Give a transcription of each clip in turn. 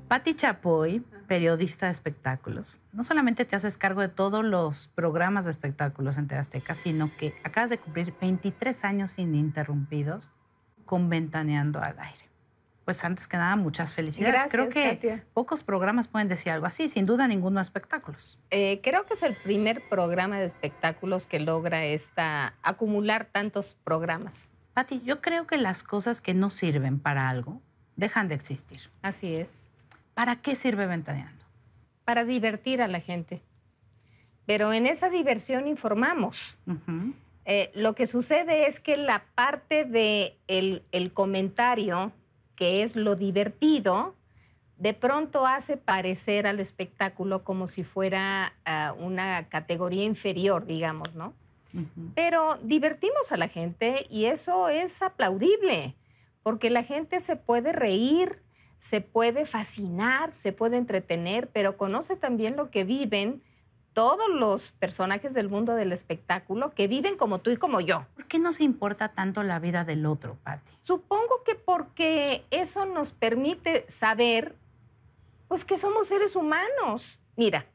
Pati Chapoy, periodista de espectáculos, no solamente te haces cargo de todos los programas de espectáculos en TV Azteca, sino que acabas de cumplir 23 años ininterrumpidos con Ventaneando al Aire. Pues antes que nada, muchas felicidades. Gracias, creo que Katia. pocos programas pueden decir algo así, sin duda ninguno de espectáculos. Creo que es el primer programa de espectáculos que logra acumular tantos programas. Pati, yo creo que las cosas que no sirven para algo dejan de existir. Así es. ¿Para qué sirve Ventaneando? Para divertir a la gente. Pero en esa diversión informamos. Lo que sucede es que la parte del comentario, que es lo divertido, de pronto hace parecer al espectáculo como si fuera una categoría inferior, digamos, ¿no? Pero divertimos a la gente y eso es aplaudible, porque la gente se puede reír, se puede fascinar, se puede entretener, pero conoce también lo que viven todos los personajes del mundo del espectáculo, que viven como tú y como yo. ¿Por qué nos importa tanto la vida del otro, Pati? Supongo que porque eso nos permite saber, pues, que somos seres humanos. Mira,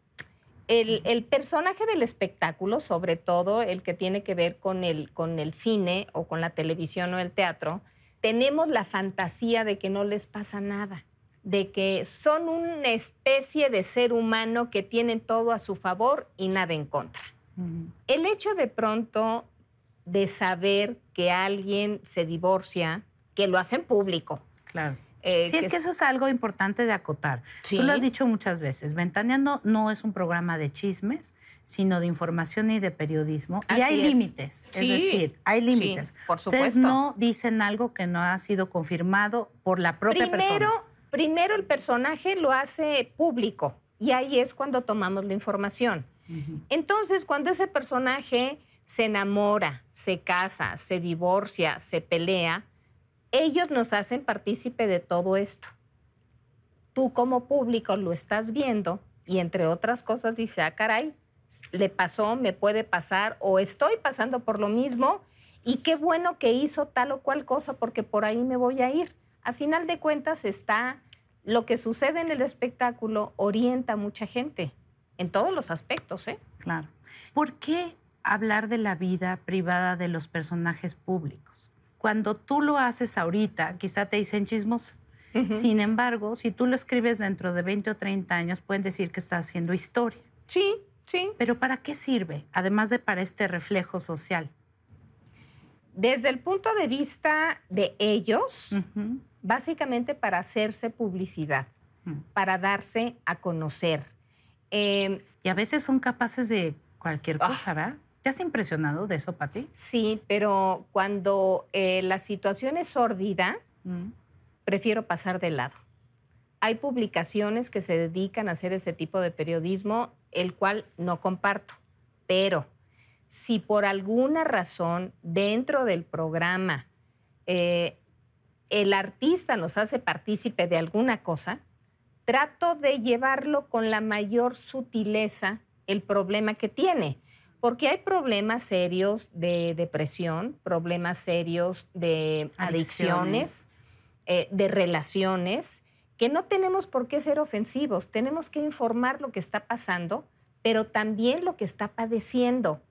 el personaje del espectáculo, sobre todo el que tiene que ver con el cine o con la televisión o el teatro, tenemos la fantasía de que no les pasa nada, de que son una especie de ser humano que tienen todo a su favor y nada en contra. El hecho de pronto de saber que alguien se divorcia, que lo hacen público. Claro. Sí, es que eso es algo importante de acotar. ¿Sí? Tú lo has dicho muchas veces. Ventaneando no es un programa de chismes, sino de información y de periodismo. Así y hay es. límites. Sí. Es decir, hay límites. Sí, por supuesto. Ustedes no dicen algo que no ha sido confirmado por la propia persona. Primero el personaje lo hace público y ahí es cuando tomamos la información. Entonces, cuando ese personaje se enamora, se casa, se divorcia, se pelea, ellos nos hacen partícipe de todo esto. Tú como público lo estás viendo y entre otras cosas dice, ah, caray, le pasó, me puede pasar o estoy pasando por lo mismo y qué bueno que hizo tal o cual cosa porque por ahí me voy a ir. A final de cuentas lo que sucede en el espectáculo orienta a mucha gente en todos los aspectos, ¿eh? Claro. ¿Por qué hablar de la vida privada de los personajes públicos? Cuando tú lo haces ahorita, quizá te dicen chismos. Sin embargo, si tú lo escribes dentro de 20 o 30 años, pueden decir que estás haciendo historia. Sí, sí. ¿Pero para qué sirve? Además de para este reflejo social. Desde el punto de vista de ellos, básicamente para hacerse publicidad, para darse a conocer. Y a veces son capaces de cualquier cosa, ¿verdad? ¿Te has impresionado de eso, Pati? Sí, pero cuando la situación es sórdida, prefiero pasar de lado. Hay publicaciones que se dedican a hacer ese tipo de periodismo, el cual no comparto. Pero si por alguna razón dentro del programa el artista nos hace partícipe de alguna cosa, trato de llevarlo con la mayor sutileza el problema que tiene. Porque hay problemas serios de depresión, problemas serios de adicciones, de relaciones, que no tenemos por qué ser ofensivos. Tenemos que informar lo que está pasando, pero también lo que está padeciendo,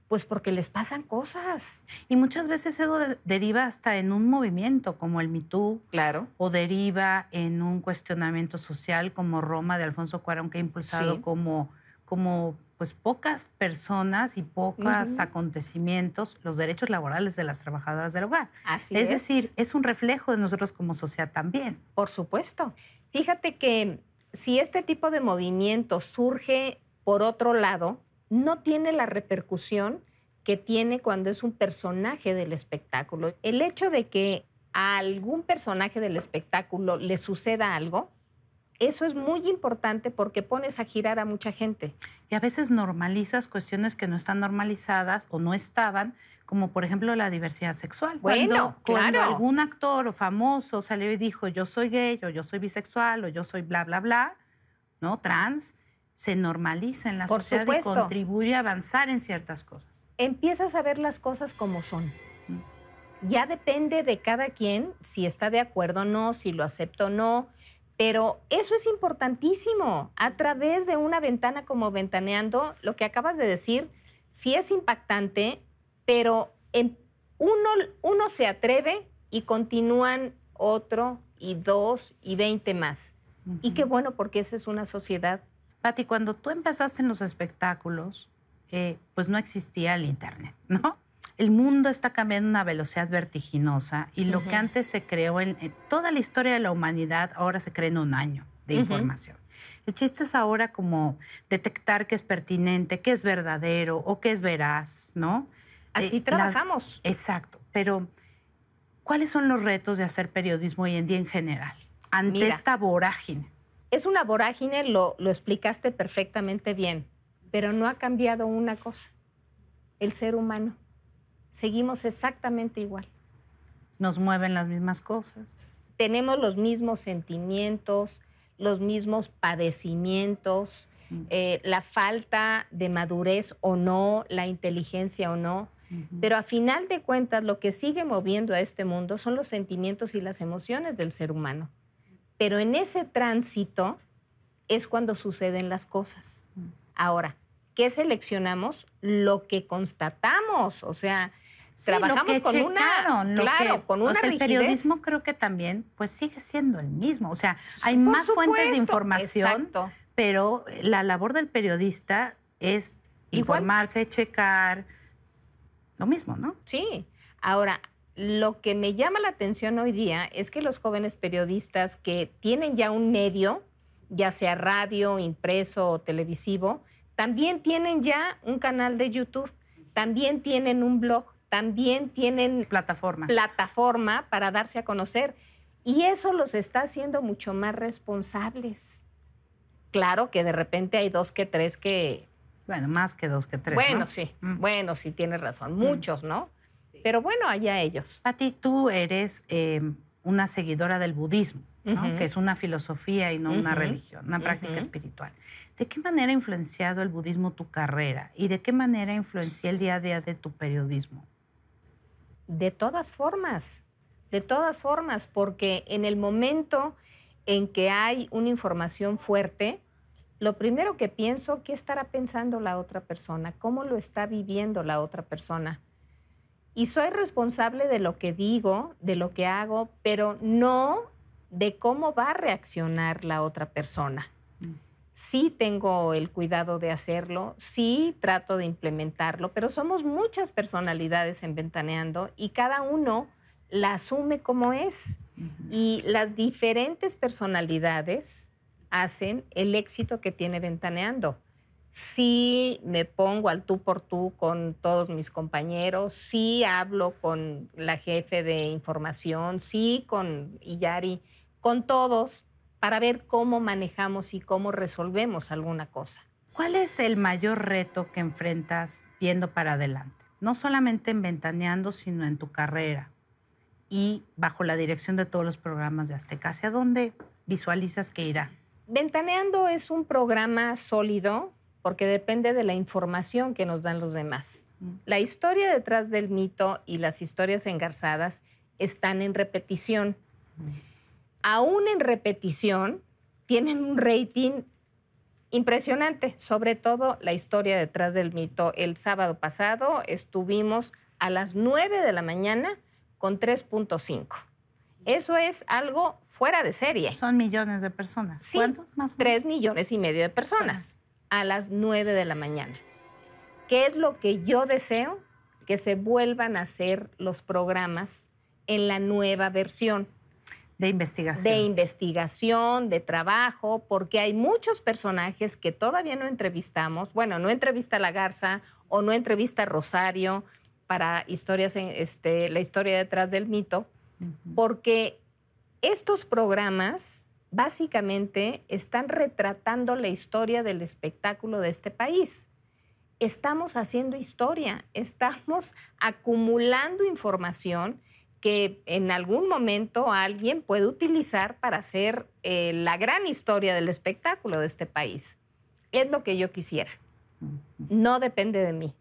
pues porque les pasan cosas. Y muchas veces eso deriva hasta en un movimiento como el Me Too. Claro. O deriva en un cuestionamiento social como Roma de Alfonso Cuarón, que ha impulsado como pues pocas personas y pocos acontecimientos los derechos laborales de las trabajadoras del hogar. Así es. Es decir, es un reflejo de nosotros como sociedad también. Por supuesto. Fíjate que si este tipo de movimiento surge por otro lado, no tiene la repercusión que tiene cuando es un personaje del espectáculo. El hecho de que a algún personaje del espectáculo le suceda algo, eso es muy importante porque pones a girar a mucha gente. Y a veces normalizas cuestiones que no están normalizadas o no estaban, como por ejemplo la diversidad sexual. Bueno, Cuando algún actor o famoso salió y dijo yo soy gay o yo soy bisexual o yo soy bla, bla, bla, ¿no? Trans, se normaliza en la sociedad y contribuye a avanzar en ciertas cosas. Empiezas a ver las cosas como son. Ya depende de cada quien si está de acuerdo o no, si lo acepta o no, Pero eso es importantísimo. A través de una ventana como Ventaneando, lo que acabas de decir, sí es impactante, pero uno se atreve y continúan otro y 2 y 20 más. Y qué bueno, porque esa es una sociedad. Pati, cuando tú empezaste en los espectáculos, pues no existía el Internet, ¿no? El mundo está cambiando a una velocidad vertiginosa y lo que antes se creó en toda la historia de la humanidad, ahora se crea en un año de información. El chiste es ahora como detectar qué es pertinente, qué es verdadero o qué es veraz, ¿no? Así trabajamos. Exacto. Pero, ¿cuáles son los retos de hacer periodismo hoy en día en general ante esta vorágine? Es una vorágine, lo explicaste perfectamente bien, pero no ha cambiado una cosa, el ser humano. Seguimos exactamente igual. Nos mueven las mismas cosas. Tenemos los mismos sentimientos, los mismos padecimientos, la falta de madurez o no, la inteligencia o no. Pero a final de cuentas, lo que sigue moviendo a este mundo son los sentimientos y las emociones del ser humano. Pero en ese tránsito es cuando suceden las cosas. Ahora, ¿qué seleccionamos? Lo que constatamos, o sea, sí, trabajamos con con una rigidez. El periodismo creo que también pues sigue siendo el mismo, o sea, hay más fuentes de información, pero la labor del periodista es informarse, checar, lo mismo, ¿no? Sí. Ahora, lo que me llama la atención hoy día es que los jóvenes periodistas que tienen ya un medio, ya sea radio, impreso o televisivo, también tienen ya un canal de YouTube, también tienen un blog, también tienen plataforma para darse a conocer. Y eso los está haciendo mucho más responsables. Claro que de repente hay 2 que 3 que... Bueno, más que 2 que 3, bueno, ¿no? Sí. Bueno, sí, tienes razón. Muchos, ¿no? Pero bueno, allá ellos. Pati, tú eres una seguidora del budismo, ¿no? Que es una filosofía y no una religión, una práctica espiritual. ¿De qué manera ha influenciado el budismo tu carrera? ¿Y de qué manera influencia el día a día de tu periodismo? De todas formas, porque en el momento en que hay una información fuerte, lo primero que pienso, ¿qué estará pensando la otra persona? ¿Cómo lo está viviendo la otra persona? Y soy responsable de lo que digo, de lo que hago, pero no de cómo va a reaccionar la otra persona. Sí tengo el cuidado de hacerlo, sí trato de implementarlo, pero somos muchas personalidades en Ventaneando y cada uno la asume como es. Y las diferentes personalidades hacen el éxito que tiene Ventaneando. Sí me pongo al tú por tú con todos mis compañeros, sí hablo con la jefe de información, sí con Iyari, con todos, para ver cómo manejamos y cómo resolvemos alguna cosa. ¿Cuál es el mayor reto que enfrentas viendo para adelante? No solamente en Ventaneando, sino en tu carrera y bajo la dirección de todos los programas de Azteca. ¿Hacia dónde visualizas que irá? Ventaneando es un programa sólido porque depende de la información que nos dan los demás. La historia detrás del mito y las historias engarzadas están en repetición. Aún en repetición, tienen un rating impresionante, sobre todo la historia detrás del mito. El sábado pasado estuvimos a las 9 de la mañana con 3.5. Eso es algo fuera de serie. Son millones de personas. Sí, ¿cuántos más? 3,5 millones de personas a las 9 de la mañana. ¿Qué es lo que yo deseo? Que se vuelvan a hacer los programas en la nueva versión. De investigación. De investigación, de trabajo, porque hay muchos personajes que todavía no entrevistamos. Bueno, no entrevista a La Garza o no entrevista a Rosario para historias la historia detrás del mito, porque estos programas básicamente están retratando la historia del espectáculo de este país. Estamos haciendo historia, estamos acumulando información que en algún momento alguien puede utilizar para hacer la gran historia del espectáculo de este país. Es lo que yo quisiera. No depende de mí.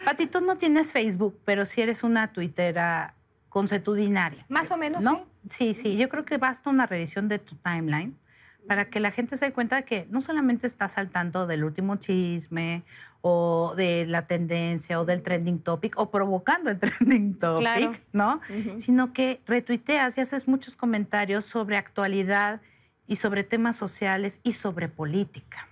Pati, tú no tienes Facebook, pero sí eres una tuitera consuetudinaria. Más o menos, ¿no? Sí. Sí, yo creo que basta una revisión de tu timeline para que la gente se dé cuenta de que no solamente estás al tanto del último chisme o de la tendencia o del trending topic o provocando el trending topic, Claro. ¿no? Sino que retuiteas y haces muchos comentarios sobre actualidad y sobre temas sociales y sobre política.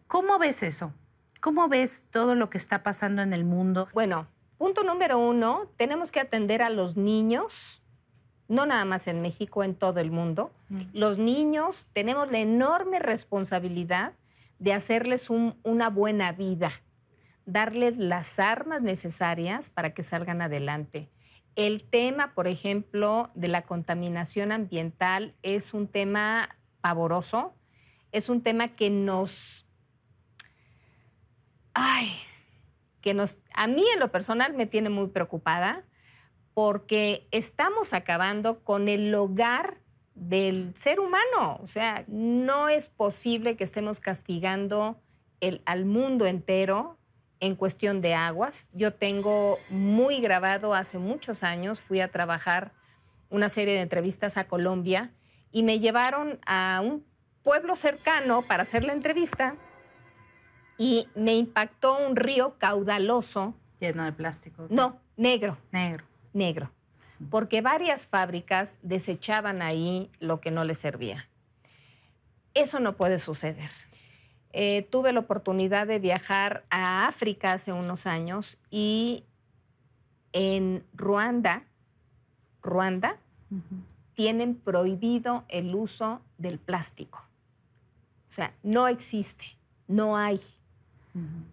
¿Cómo ves eso? ¿Cómo ves todo lo que está pasando en el mundo? Bueno, punto número 1, tenemos que atender a los niños, no nada más en México, en todo el mundo. Los niños tenemos la enorme responsabilidad de hacerles una buena vida, darles las armas necesarias para que salgan adelante. El tema, por ejemplo, de la contaminación ambiental es un tema pavoroso, es un tema que a mí en lo personal me tiene muy preocupada porque estamos acabando con el hogar del ser humano. O sea, no es posible que estemos castigando al mundo entero en cuestión de aguas. Yo tengo muy grabado hace muchos años, fui a trabajar una serie de entrevistas a Colombia y me llevaron a un pueblo cercano para hacer la entrevista y me impactó un río caudaloso. Lleno de plástico. No, negro. Negro. Negro. Porque varias fábricas desechaban ahí lo que no les servía. Eso no puede suceder. Tuve la oportunidad de viajar a África hace unos años y en Ruanda tienen prohibido el uso del plástico. O sea, no existe, no hay.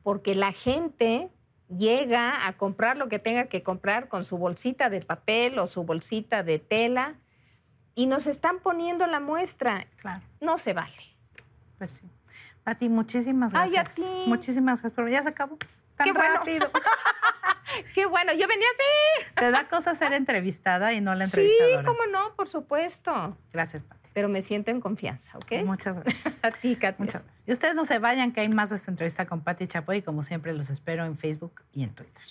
Porque la gente llega a comprar lo que tenga que comprar con su bolsita de papel o su bolsita de tela y nos están poniendo la muestra. Claro. No se vale. Pues sí. Pati, muchísimas gracias. Ay, a ti. Muchísimas gracias. Pero ya se acabó. Tan Qué bueno. rápido. Qué bueno, yo venía así. Te da cosa ser entrevistada y no la entrevistadora. Sí, cómo no, por supuesto. Gracias, Pati. Pero me siento en confianza, ¿ok? Muchas gracias. A ti, Katia. Muchas gracias. Y ustedes no se vayan, que hay más de esta entrevista con Pati Chapoy y como siempre los espero en Facebook y en Twitter.